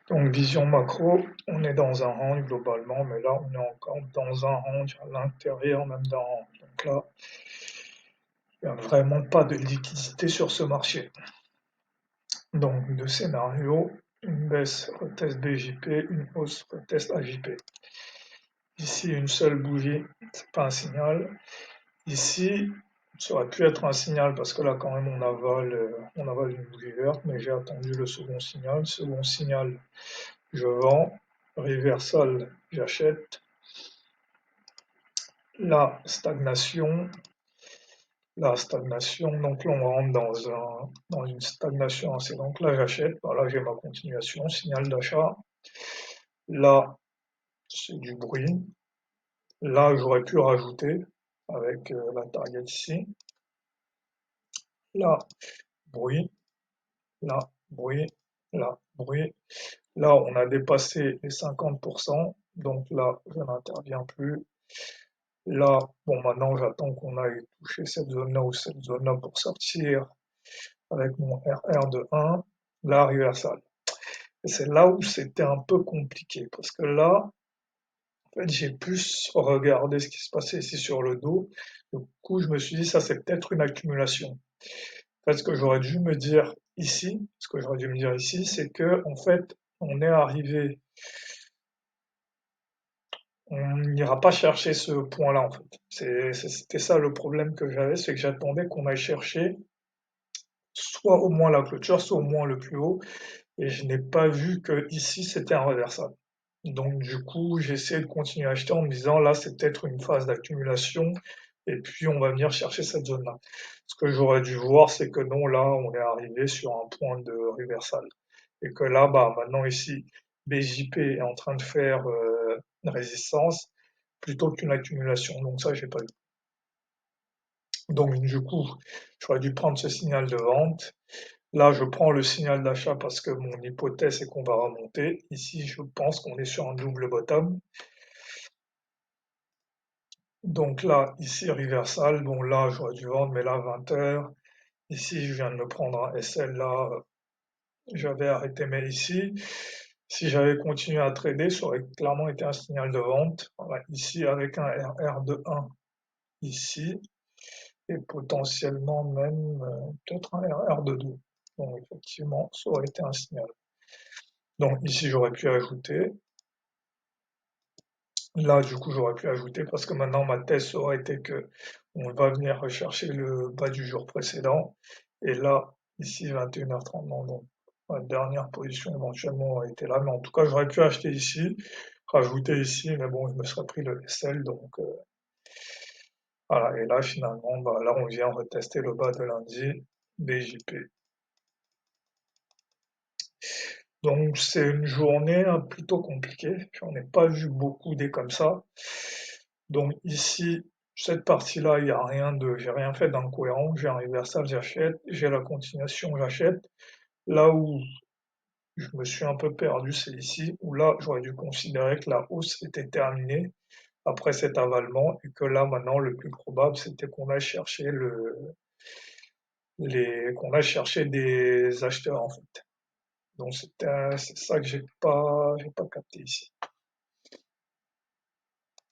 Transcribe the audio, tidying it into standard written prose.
Donc vision macro, on est dans un range globalement, mais là on est encore dans un range à l'intérieur même d'un range. Donc là, il n'y a vraiment pas de liquidité sur ce marché. Donc deux scénarios, une baisse retest BJP, une hausse retest AJP. Ici une seule bougie, c'est pas un signal. Ici, ça aurait pu être un signal parce que là quand même on avale une bougie verte, mais j'ai attendu le second signal. Second signal, je vends. Reversal, j'achète. La stagnation, donc là on rentre dans une stagnation assez. Donc là j'achète, voilà j'ai ma continuation, signal d'achat. Là c'est du bruit. Là j'aurais pu rajouter avec la target ici. Là, bruit. Là, bruit. Là, bruit. Là on a dépassé les 50%, donc là je n'interviens plus. Là, bon, maintenant j'attends qu'on aille toucher cette zone-là ou cette zone-là pour sortir avec mon RR de 1, la reversal. Et c'est là où c'était un peu compliqué parce que là, en fait, j'ai plus regardé ce qui se passait ici sur le dos. Du coup, je me suis dit, ça c'est peut-être une accumulation. En fait, ce que j'aurais dû me dire ici, c'est que, en fait, on est arrivé, on n'ira pas chercher ce point-là, en fait. C'était ça le problème que j'avais, c'est que j'attendais qu'on aille chercher soit au moins la clôture, soit au moins le plus haut, et je n'ai pas vu que ici c'était un reversal. Donc du coup, j'ai essayé de continuer à acheter en me disant là c'est peut-être une phase d'accumulation et puis on va venir chercher cette zone-là. Ce que j'aurais dû voir, c'est que non, là on est arrivé sur un point de reversal et que là bah maintenant ici BJP est en train de faire une résistance plutôt qu'une accumulation. Donc ça j'ai pas vu. Donc du coup, j'aurais dû prendre ce signal de vente. Là, je prends le signal d'achat parce que mon hypothèse est qu'on va remonter. Ici, je pense qu'on est sur un double bottom. Donc là, ici, reversal. Bon, là, j'aurais dû vendre, mais là, 20 heures. Ici, je viens de me prendre un SL. Là, j'avais arrêté, mais ici, si j'avais continué à trader, ça aurait clairement été un signal de vente. Voilà, ici, avec un RR de 1, ici, et potentiellement même peut-être un RR de 2. Donc, effectivement, ça aurait été un signal. Donc, ici, j'aurais pu ajouter. Là, du coup, j'aurais pu ajouter parce que maintenant ma thèse aurait été que on va venir rechercher le bas du jour précédent. Et là, ici, 21h30, non, donc ma dernière position éventuellement aurait été là. Mais en tout cas, j'aurais pu acheter ici, rajouter ici, mais bon, je me serais pris le SL. Donc voilà, et là, finalement, bah, là, on vient retester le bas de lundi, BJP. Donc c'est une journée plutôt compliquée. J'en ai pas vu beaucoup des comme ça. Donc ici, cette partie-là, il y a rien de, j'ai rien fait d'incohérent. J'ai un reversal, j'achète. J'ai la continuation, j'achète. Là où je me suis un peu perdu, c'est ici, où là, j'aurais dû considérer que la hausse était terminée après cet avalement et que là, maintenant, le plus probable, c'était qu'on aille chercher qu'on aille chercher des acheteurs, en fait. Donc c'est ça que j'ai pas capté ici.